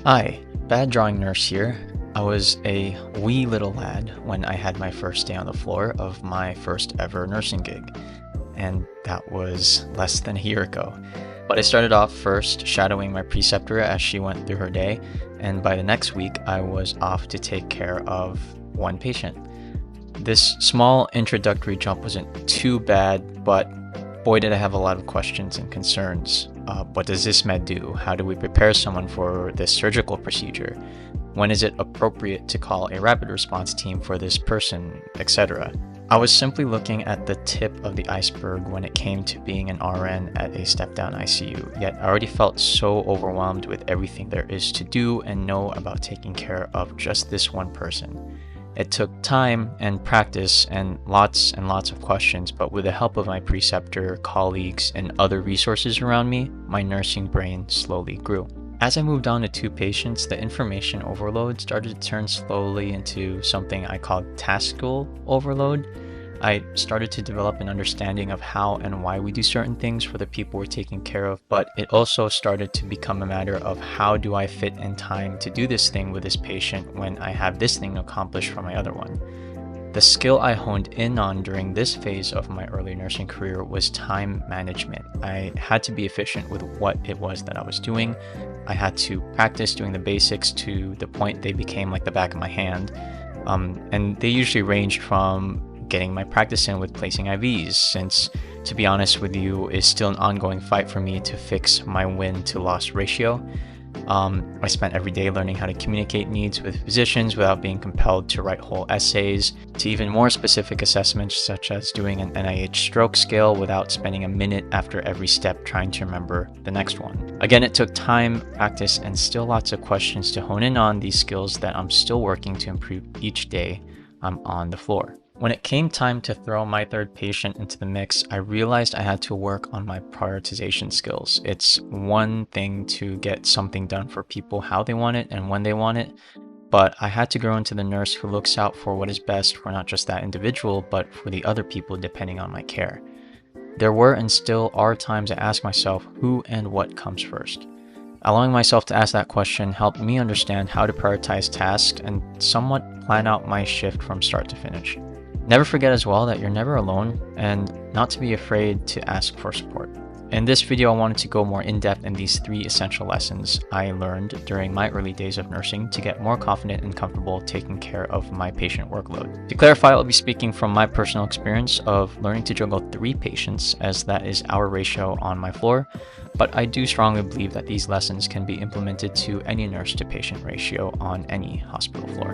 Hi, Bad Drawing Nurse here. I was a wee little lad when I had my first day on the floor of my first ever nursing gig, and that was less than a year ago. But I started off first shadowing my preceptor as she went through her day, and by the next week, I was off to take care of one patient. This small introductory jump wasn't too bad, but boy, did I have a lot of questions and concerns. What does this med do? How do we prepare someone for this surgical procedure? When is it appropriate to call a rapid response team for this person, etc.? I was simply looking at the tip of the iceberg when it came to being an RN at a step-down ICU, yet I already felt so overwhelmed with everything there is to do and know about taking care of just this one person. It took time and practice and lots of questions, but with the help of my preceptor, colleagues, and other resources around me, my nursing brain slowly grew. As I moved on to two patients, the information overload started to turn slowly into something I called taskful overload. I started to develop an understanding of how and why we do certain things for the people we're taking care of, but it also started to become a matter of how do I fit in time to do this thing with this patient when I have this thing to accomplish for my other one. The skill I honed in on during this phase of my early nursing career was time management. I had to be efficient with what it was that I was doing. I had to practice doing the basics to the point they became like the back of my hand. And they usually ranged from getting my practice in with placing IVs, since, to be honest with you, is still an ongoing fight for me to fix my win to loss ratio. I spent every day learning how to communicate needs with physicians without being compelled to write whole essays, to even more specific assessments such as doing an NIH stroke scale without spending a minute after every step trying to remember the next one. Again, it took time, practice, and still lots of questions to hone in on these skills that I'm still working to improve each day I'm on the floor. When it came time to throw my third patient into the mix, I realized I had to work on my prioritization skills. It's one thing to get something done for people how they want it and when they want it, but I had to grow into the nurse who looks out for what is best for not just that individual, but for the other people depending on my care. There were and still are times I ask myself who and what comes first. Allowing myself to ask that question helped me understand how to prioritize tasks and somewhat plan out my shift from start to finish. Never forget as well that you're never alone, and not to be afraid to ask for support. In this video, I wanted to go more in-depth in these 3 essential lessons I learned during my early days of nursing to get more confident and comfortable taking care of my patient workload. To clarify, I'll be speaking from my personal experience of learning to juggle 3 patients, as that is our ratio on my floor, but I do strongly believe that these lessons can be implemented to any nurse-to-patient ratio on any hospital floor.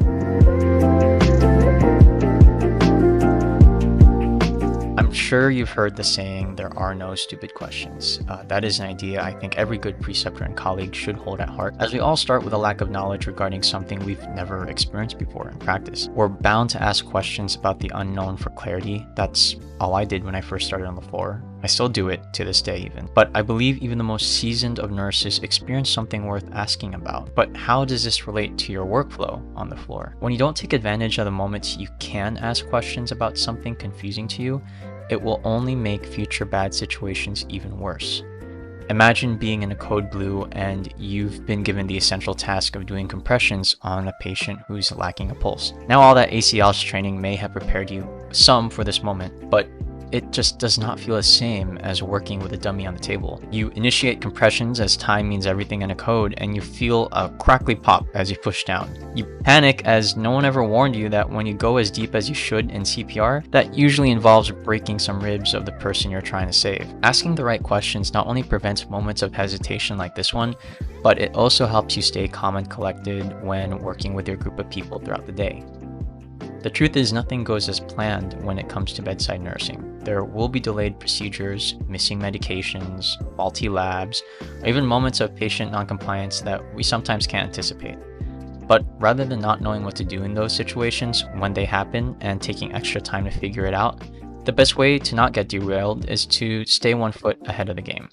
I'm sure you've heard the saying, there are no stupid questions. That is an idea I think every good preceptor and colleague should hold at heart, as we all start with a lack of knowledge regarding something we've never experienced before in practice. We're bound to ask questions about the unknown for clarity. That's all I did when I first started on the floor. I still do it to this day even. But I believe even the most seasoned of nurses experience something worth asking about. But how does this relate to your workflow on the floor? When you don't take advantage of the moments you can ask questions about something confusing to you, it will only make future bad situations even worse. Imagine being in a code blue and you've been given the essential task of doing compressions on a patient who's lacking a pulse. Now all that ACLS training may have prepared you some for this moment, but it just does not feel the same as working with a dummy on the table. You initiate compressions as time means everything in a code, and you feel a crackly pop as you push down. You panic as no one ever warned you that when you go as deep as you should in CPR, that usually involves breaking some ribs of the person you're trying to save. Asking the right questions not only prevents moments of hesitation like this one, but it also helps you stay calm and collected when working with your group of people throughout the day. The truth is, nothing goes as planned when it comes to bedside nursing. There will be delayed procedures, missing medications, faulty labs, or even moments of patient noncompliance that we sometimes can't anticipate. But rather than not knowing what to do in those situations when they happen and taking extra time to figure it out, the best way to not get derailed is to stay 1 foot ahead of the game.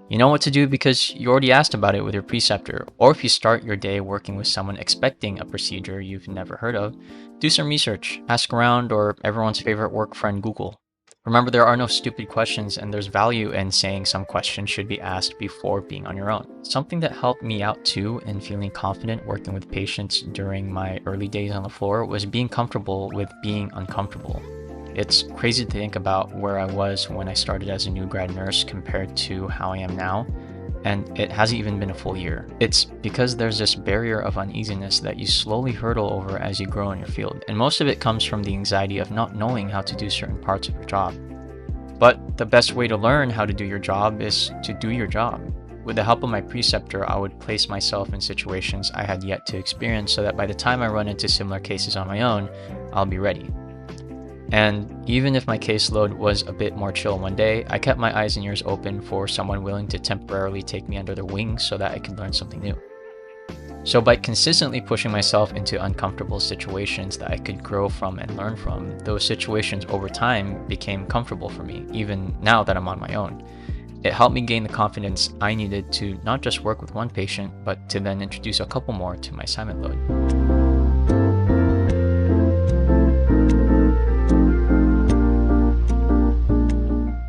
You know what to do because you already asked about it with your preceptor, or if you start your day working with someone expecting a procedure you've never heard of, do some research, ask around, or everyone's favorite work friend, Google. Remember, there are no stupid questions, and there's value in saying some questions should be asked before being on your own. Something that helped me out too in feeling confident working with patients during my early days on the floor was being comfortable with being uncomfortable. It's crazy to think about where I was when I started as a new grad nurse compared to how I am now, and it hasn't even been a full year. It's because there's this barrier of uneasiness that you slowly hurdle over as you grow in your field, and most of it comes from the anxiety of not knowing how to do certain parts of your job. But the best way to learn how to do your job is to do your job. With the help of my preceptor, I would place myself in situations I had yet to experience so that by the time I run into similar cases on my own, I'll be ready. And even if my caseload was a bit more chill one day, I kept my eyes and ears open for someone willing to temporarily take me under their wing so that I could learn something new. So by consistently pushing myself into uncomfortable situations that I could grow from and learn from, those situations over time became comfortable for me, even now that I'm on my own. It helped me gain the confidence I needed to not just work with one patient, but to then introduce a couple more to my assignment load.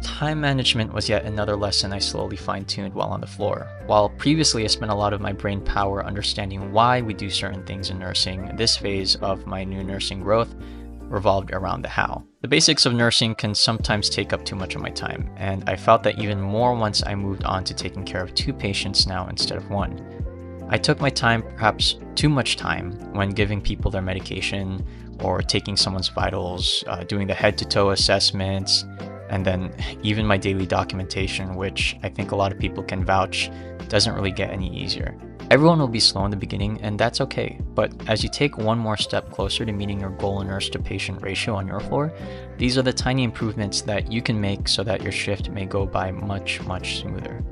Time management was yet another lesson I slowly fine-tuned while on the floor. While previously I spent a lot of my brain power understanding why we do certain things in nursing, this phase of my new nursing growth revolved around the how. The basics of nursing can sometimes take up too much of my time, and I felt that even more once I moved on to taking care of 2 patients now instead of 1. I took my time, perhaps too much time, when giving people their medication or taking someone's vitals, doing the head-to-toe assessments, and then even my daily documentation, which I think a lot of people can vouch doesn't really get any easier. Everyone will be slow in the beginning, and that's okay, but as you take one more step closer to meeting your goal nurse to patient ratio on your floor, these are the tiny improvements that you can make so that your shift may go by much, much smoother.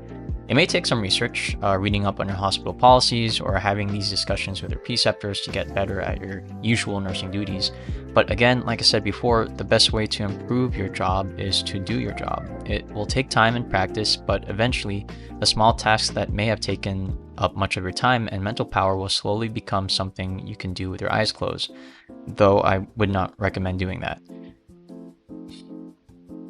It may take some research, reading up on your hospital policies, or having these discussions with your preceptors to get better at your usual nursing duties. But again, like I said before, the best way to improve your job is to do your job. It will take time and practice, but eventually, a small task that may have taken up much of your time and mental power will slowly become something you can do with your eyes closed, though I would not recommend doing that.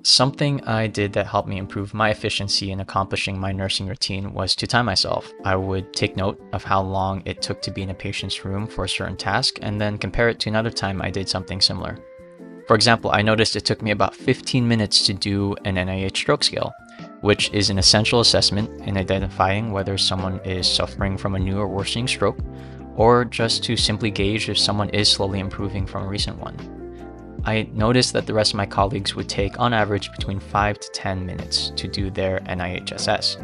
Something I did that helped me improve my efficiency in accomplishing my nursing routine was to time myself. I would take note of how long it took to be in a patient's room for a certain task and then compare it to another time I did something similar. For example, I noticed it took me about 15 minutes to do an NIH stroke scale, which is an essential assessment in identifying whether someone is suffering from a new or worsening stroke, or just to simply gauge if someone is slowly improving from a recent one. I noticed that the rest of my colleagues would take on average between 5 to 10 minutes to do their NIHSS,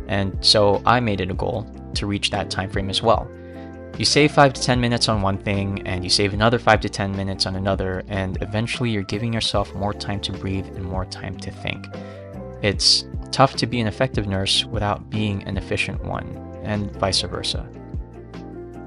and so I made it a goal to reach that time frame as well. You save 5 to 10 minutes on one thing, and you save another 5 to 10 minutes on another, and eventually you're giving yourself more time to breathe and more time to think. It's tough to be an effective nurse without being an efficient one, and vice versa.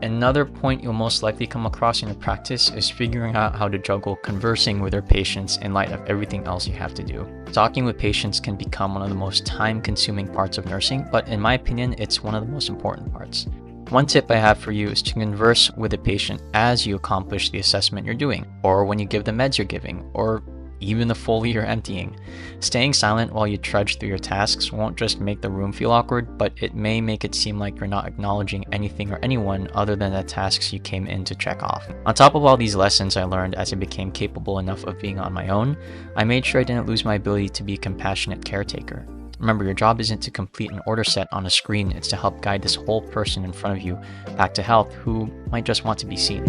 Another point you'll most likely come across in your practice is figuring out how to juggle conversing with your patients in light of everything else you have to do. Talking with patients can become one of the most time-consuming parts of nursing, but in my opinion, it's one of the most important parts. One tip I have for you is to converse with a patient as you accomplish the assessment you're doing, or when you give the meds you're giving, or even the Foley you're emptying. Staying silent while you trudge through your tasks won't just make the room feel awkward, but it may make it seem like you're not acknowledging anything or anyone other than the tasks you came in to check off. On top of all these lessons I learned as I became capable enough of being on my own, I made sure I didn't lose my ability to be a compassionate caretaker. Remember, your job isn't to complete an order set on a screen, it's to help guide this whole person in front of you back to health who might just want to be seen.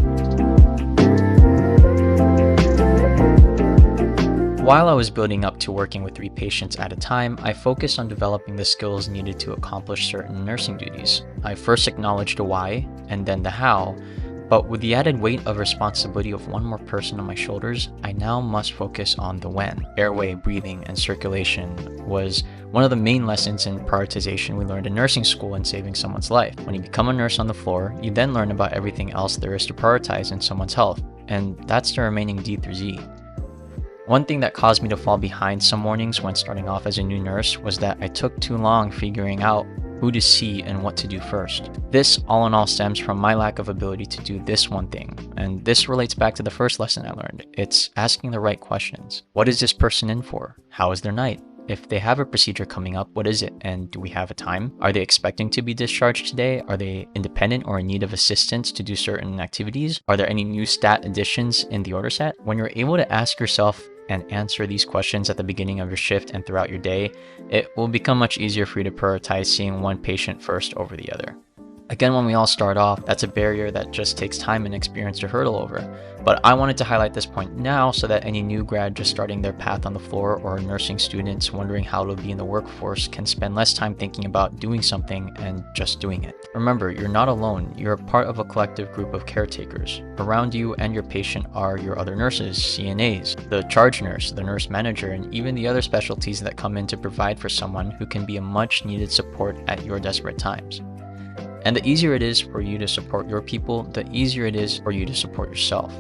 While I was building up to working with 3 patients at a time, I focused on developing the skills needed to accomplish certain nursing duties. I first acknowledged the why, and then the how, but with the added weight of responsibility of one more person on my shoulders, I now must focus on the when. Airway, breathing, and circulation was one of the main lessons in prioritization we learned in nursing school in saving someone's life. When you become a nurse on the floor, you then learn about everything else there is to prioritize in someone's health, and that's the remaining D through Z. One thing that caused me to fall behind some mornings when starting off as a new nurse was that I took too long figuring out who to see, and what to do first. This all in all stems from my lack of ability to do this one thing, and this relates back to the first lesson I learned. It's asking the right questions. What is this person in for? How is their night? If they have a procedure coming up, what is it? And do we have a time? Are they expecting to be discharged today? Are they independent or in need of assistance to do certain activities? Are there any new stat additions in the order set? When you're able to ask yourself and answer these questions at the beginning of your shift and throughout your day, it will become much easier for you to prioritize seeing one patient first over the other. Again, when we all start off, that's a barrier that just takes time and experience to hurdle over. But I wanted to highlight this point now so that any new grad just starting their path on the floor or nursing students wondering how to be in the workforce can spend less time thinking about doing something and just doing it. Remember, you're not alone. You're a part of a collective group of caretakers. Around you and your patient are your other nurses, CNAs, the charge nurse, the nurse manager, and even the other specialties that come in to provide for someone who can be a much needed support at your desperate times. And the easier it is for you to support your people, the easier it is for you to support yourself.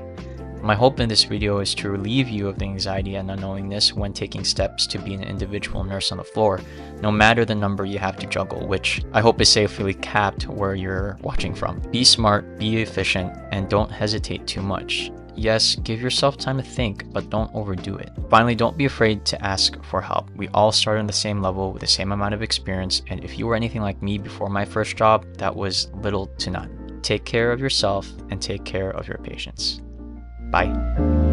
My hope in this video is to relieve you of the anxiety and unknowingness when taking steps to be an individual nurse on the floor, no matter the number you have to juggle, which I hope is safely capped where you're watching from. Be smart, be efficient, and don't hesitate too much. Yes, give yourself time to think, but don't overdo it. Finally, don't be afraid to ask for help. We all start on the same level with the same amount of experience, and if you were anything like me before my first job, that was little to none. Take care of yourself and take care of your patients. Bye.